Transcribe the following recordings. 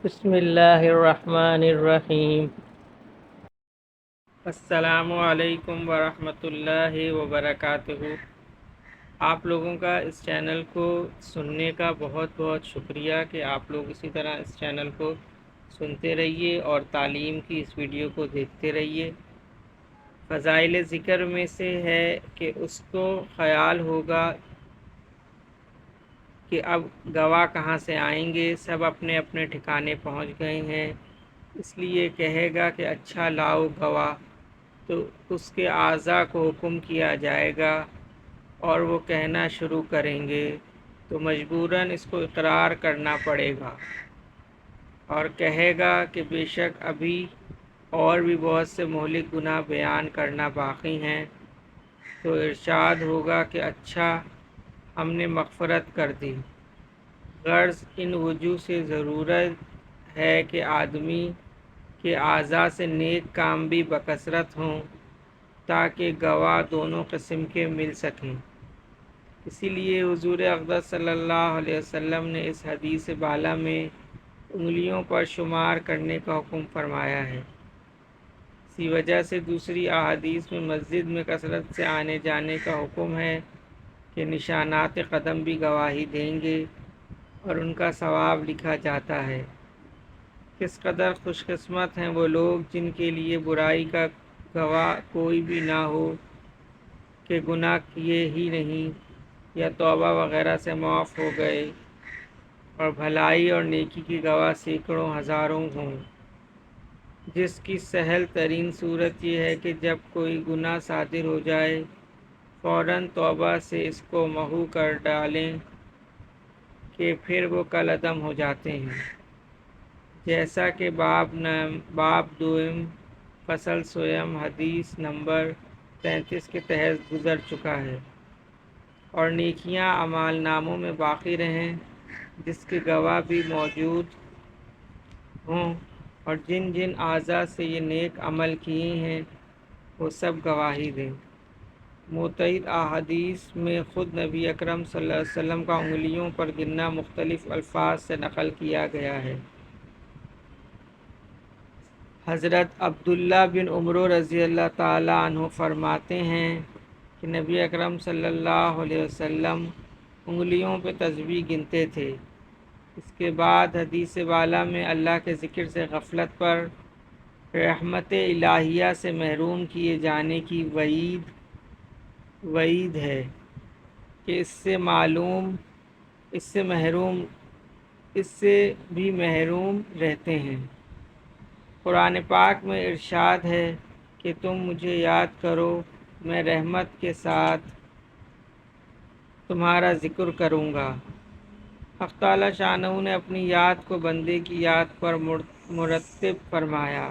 بسم اللہ الرحمن الرحیم۔ السلام علیکم ورحمۃ اللہ وبرکاتہ۔ آپ لوگوں کا اس چینل کو سننے کا بہت بہت شکریہ کہ آپ لوگ اسی طرح اس چینل کو سنتے رہیے اور تعلیم کی اس ویڈیو کو دیکھتے رہیے۔ فضائل ذکر میں سے ہے کہ اس کو خیال ہوگا کہ اب گواہ کہاں سے آئیں گے، سب اپنے اپنے ٹھکانے پہنچ گئے ہیں، اس لیے کہے گا کہ اچھا لاؤ گواہ، تو اس کے اعضاء کو حکم کیا جائے گا اور وہ کہنا شروع کریں گے، تو مجبوراً اس کو اقرار کرنا پڑے گا اور کہے گا کہ بے شک ابھی اور بھی بہت سے مہلک گناہ بیان کرنا باقی ہیں، تو ارشاد ہوگا کہ اچھا ہم نے مغفرت کر دی۔ غرض ان وجوہ سے ضرورت ہے کہ آدمی کے اعضاء سے نیک کام بھی بکثرت ہوں تاکہ گواہ دونوں قسم کے مل سکیں۔ اسی لیے حضور اقدس صلی اللہ علیہ وسلم نے اس حدیث بالا میں انگلیوں پر شمار کرنے کا حکم فرمایا ہے۔ اسی وجہ سے دوسری احادیث میں مسجد میں کثرت سے آنے جانے کا حکم ہے کہ نشانات قدم بھی گواہی دیں گے اور ان کا ثواب لکھا جاتا ہے۔ کس قدر خوش قسمت ہیں وہ لوگ جن کے لیے برائی کا گواہ کوئی بھی نہ ہو، کہ گناہ کیے ہی نہیں یا توبہ وغیرہ سے معاف ہو گئے، اور بھلائی اور نیکی کی گواہ سینکڑوں ہزاروں ہوں۔ جس کی سہل ترین صورت یہ ہے کہ جب کوئی گناہ صادر ہو جائے فوراً توبہ سے اس کو محو کر ڈالیں کہ پھر وہ کالعدم ہو جاتے ہیں، جیسا کہ باب دوم فصل سویم حدیث نمبر 33 کے تحت گزر چکا ہے، اور نیکیاں اعمال ناموں میں باقی رہیں جس کے گواہ بھی موجود ہوں، اور جن جن اعضاء سے یہ نیک عمل کیے ہیں وہ سب گواہی دیں۔ متعدد احادیث میں خود نبی اکرم صلی اللہ علیہ وسلم کا انگلیوں پر گننا مختلف الفاظ سے نقل کیا گیا ہے۔ حضرت عبداللہ بن عمر رضی اللہ تعالی عنہ فرماتے ہیں کہ نبی اکرم صلی اللہ علیہ وسلم انگلیوں پہ تسبیح گنتے تھے۔ اس کے بعد حدیث والا میں اللہ کے ذکر سے غفلت پر رحمت الہیہ سے محروم کیے جانے کی وعید ہے کہ اس سے بھی محروم رہتے ہیں۔ قرآن پاک میں ارشاد ہے کہ تم مجھے یاد کرو، میں رحمت کے ساتھ تمہارا ذکر کروں گا۔ حق تعالی شانہ نے اپنی یاد کو بندے کی یاد پر مرتب فرمایا۔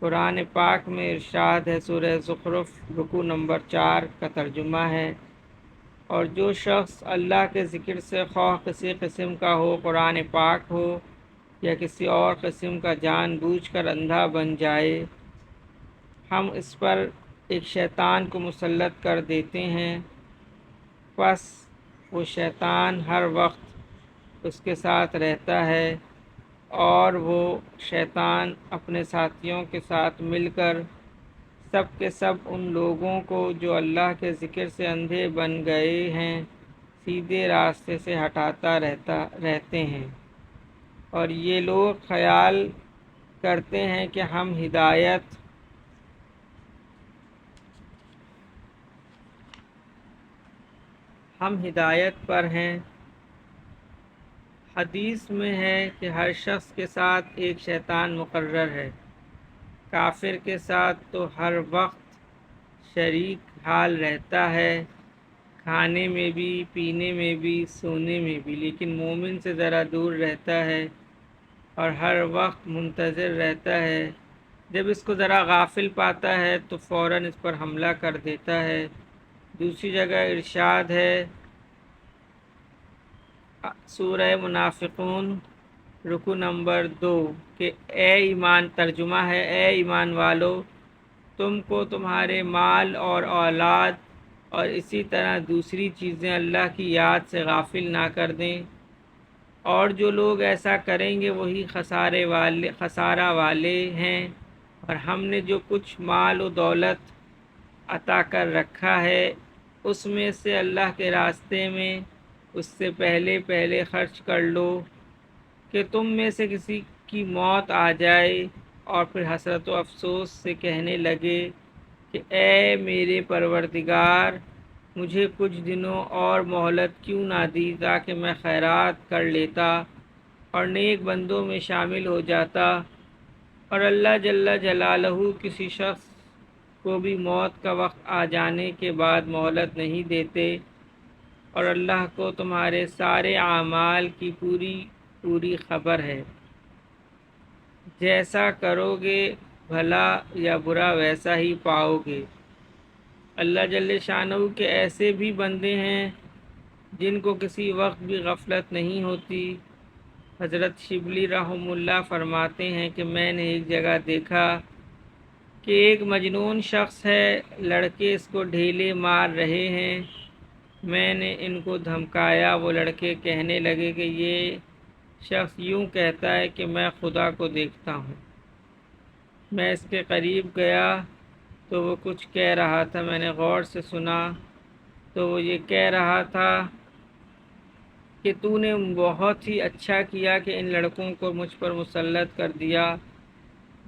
قرآن پاک میں ارشاد ہے، سورہ زخرف رکوع نمبر 4 کا ترجمہ ہے، اور جو شخص اللہ کے ذکر سے خواہ کسی قسم کا ہو، قرآن پاک ہو یا کسی اور قسم کا، جان بوجھ کر اندھا بن جائے، ہم اس پر ایک شیطان کو مسلط کر دیتے ہیں، پس وہ شیطان ہر وقت اس کے ساتھ رہتا ہے، اور وہ شیطان اپنے ساتھیوں کے ساتھ مل کر سب کے سب ان لوگوں کو جو اللہ کے ذکر سے اندھے بن گئے ہیں سیدھے راستے سے ہٹاتا رہتے ہیں، اور یہ لوگ خیال کرتے ہیں کہ ہم ہدایت پر ہیں۔ حدیث میں ہے کہ ہر شخص کے ساتھ ایک شیطان مقرر ہے، کافر کے ساتھ تو ہر وقت شریک حال رہتا ہے، کھانے میں بھی، پینے میں بھی، سونے میں بھی، لیکن مومن سے ذرا دور رہتا ہے اور ہر وقت منتظر رہتا ہے، جب اس کو ذرا غافل پاتا ہے تو فوراً اس پر حملہ کر دیتا ہے۔ دوسری جگہ ارشاد ہے، سورہ منافقون رکوع نمبر 2 کہ ترجمہ ہے، اے ایمان والو، تم کو تمہارے مال اور اولاد اور اسی طرح دوسری چیزیں اللہ کی یاد سے غافل نہ کر دیں، اور جو لوگ ایسا کریں گے وہی خسارہ والے ہیں۔ اور ہم نے جو کچھ مال و دولت عطا کر رکھا ہے اس میں سے اللہ کے راستے میں اس سے پہلے پہلے خرچ کر لو کہ تم میں سے کسی کی موت آ جائے اور پھر حسرت و افسوس سے کہنے لگے کہ اے میرے پروردگار، مجھے کچھ دنوں اور مہلت کیوں نہ دی تاکہ میں خیرات کر لیتا اور نیک بندوں میں شامل ہو جاتا۔ اور اللہ جل جلالہ کسی شخص کو بھی موت کا وقت آ جانے کے بعد مہلت نہیں دیتے، اور اللہ کو تمہارے سارے اعمال کی پوری خبر ہے۔ جیسا کرو گے بھلا یا برا ویسا ہی پاؤ گے۔ اللہ جل شانہ کے ایسے بھی بندے ہیں جن کو کسی وقت بھی غفلت نہیں ہوتی۔ حضرت شبلی رحمہ اللہ فرماتے ہیں کہ میں نے ایک جگہ دیکھا کہ ایک مجنون شخص ہے، لڑکے اس کو ڈھیلے مار رہے ہیں۔ میں نے ان کو دھمکایا، وہ لڑکے کہنے لگے کہ یہ شخص یوں کہتا ہے کہ میں خدا کو دیکھتا ہوں۔ میں اس کے قریب گیا تو وہ کچھ کہہ رہا تھا، میں نے غور سے سنا تو وہ یہ کہہ رہا تھا کہ تو نے بہت ہی اچھا کیا کہ ان لڑکوں کو مجھ پر مسلط کر دیا۔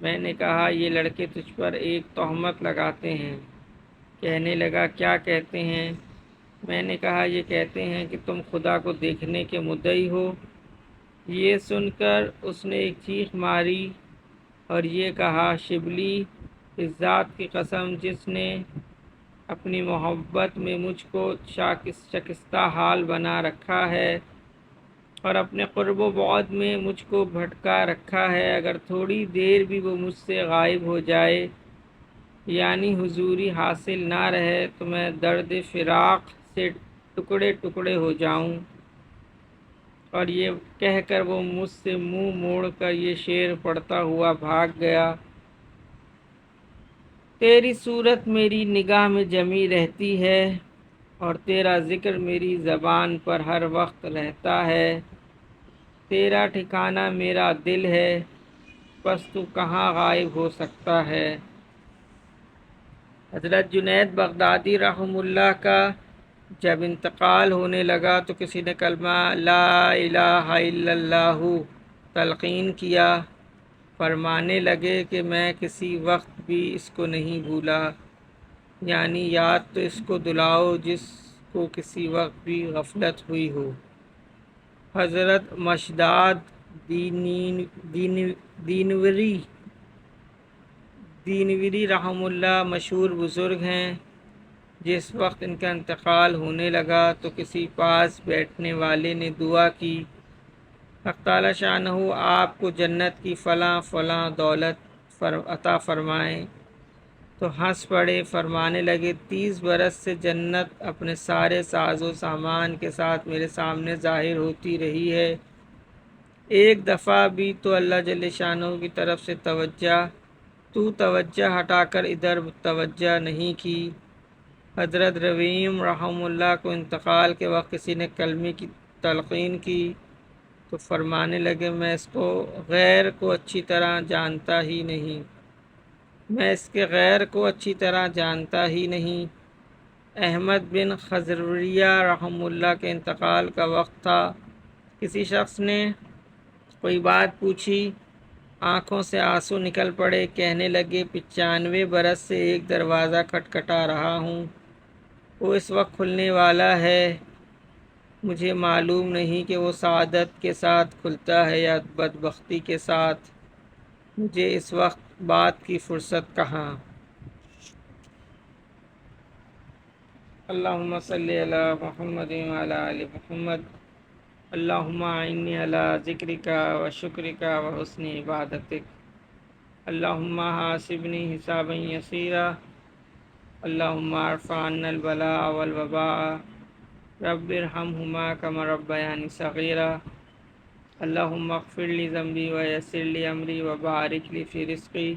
میں نے کہا یہ لڑکے تجھ پر ایک تہمت لگاتے ہیں۔ کہنے لگا کیا کہتے ہیں؟ میں نے کہا یہ کہتے ہیں کہ تم خدا کو دیکھنے کے مدعی ہو۔ یہ سن کر اس نے ایک چیخ ماری اور یہ کہا، شبلی، اس ذات کی قسم جس نے اپنی محبت میں مجھ کو شکستہ حال بنا رکھا ہے اور اپنے قرب و بعد میں مجھ کو بھٹکا رکھا ہے، اگر تھوڑی دیر بھی وہ مجھ سے غائب ہو جائے یعنی حضوری حاصل نہ رہے تو میں درد فراق سے ٹکڑے ٹکڑے ہو جاؤں۔ اور یہ کہہ کر وہ مجھ سے منہ موڑ کر یہ شعر پڑھتا ہوا بھاگ گیا، تیری صورت میری نگاہ میں جمی رہتی ہے اور تیرا ذکر میری زبان پر ہر وقت رہتا ہے، تیرا ٹھکانہ میرا دل ہے، پس تو کہاں غائب ہو سکتا ہے۔ حضرت جنید بغدادی رحمہ اللہ کا جب انتقال ہونے لگا تو کسی نے کلمہ لا الہ الا اللہ تلقین کیا۔ فرمانے لگے کہ میں کسی وقت بھی اس کو نہیں بھولا، یعنی یاد تو اس کو دلاؤ جس کو کسی وقت بھی غفلت ہوئی ہو۔ حضرت مشداد دینوری رحمہ اللہ مشہور بزرگ ہیں۔ جس وقت ان کا انتقال ہونے لگا تو کسی پاس بیٹھنے والے نے دعا کی، حق تعالی شانہ آپ کو جنت کی فلاں فلاں دولت عطا فرمائیں۔ تو ہنس پڑے، فرمانے لگے 30 برس سے جنت اپنے سارے ساز و سامان کے ساتھ میرے سامنے ظاہر ہوتی رہی ہے، ایک دفعہ بھی تو اللہ جل شانہ کی طرف سے توجہ ہٹا کر ادھر توجہ نہیں کی۔ حضرت رویم رحمہ اللہ کو انتقال کے وقت کسی نے کلمے کی تلقین کی تو فرمانے لگے میں اس کو غیر کو اچھی طرح جانتا ہی نہیں۔ احمد بن خضرویہ رحمہ اللہ کے انتقال کا وقت تھا، کسی شخص نے کوئی بات پوچھی، آنکھوں سے آنسو نکل پڑے، کہنے لگے 95 برس سے ایک دروازہ کھٹکھٹا رہا ہوں، وہ اس وقت کھلنے والا ہے، مجھے معلوم نہیں کہ وہ سعادت کے ساتھ کھلتا ہے یا بدبختی کے ساتھ، مجھے اس وقت بات کی فرصت کہاں۔ اللہم صلی علی محمد وعلی آل محمد، اللہم اعنی علی ذکرک و شکرک و حسن عبادتک، اللہم حاسبنی حسابا یسیرا، اللہم ارفع عنا البلاء والوباء، رب ارحمہما کما ربیانی صغیرا، اللہم اغفر لی ذنبی ویسر لی امری وبارک لی فی رزقی،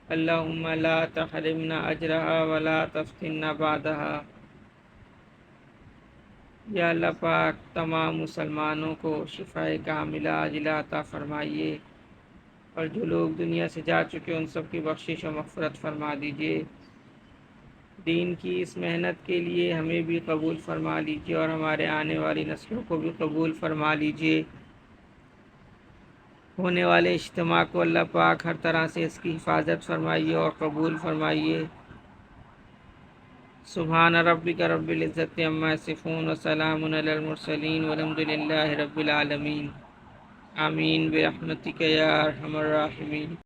اللہم لا تحرمنا اجرہا ولا تفتنا بعدہا۔ یا اللہ پاک تمام مسلمانوں کو شفائے کاملہ عاجلہ عطا فرمائیے، اور جو لوگ دنیا سے جا چکے ان سب کی بخشش و مغفرت فرما دیجیے۔ دین کی اس محنت کے لیے ہمیں بھی قبول فرما لیجیے، اور ہمارے آنے والی نسلوں کو بھی قبول فرما لیجیے۔ ہونے والے اجتماع کو اللہ پاک ہر طرح سے اس کی حفاظت فرمائیے اور قبول فرمائیے۔ سبحان ربک رب العزت عما یصفون وسلام علی المرسلین والحمد للہ رب العالمین۔ آمین برحمتک یا ارحم الراحمین۔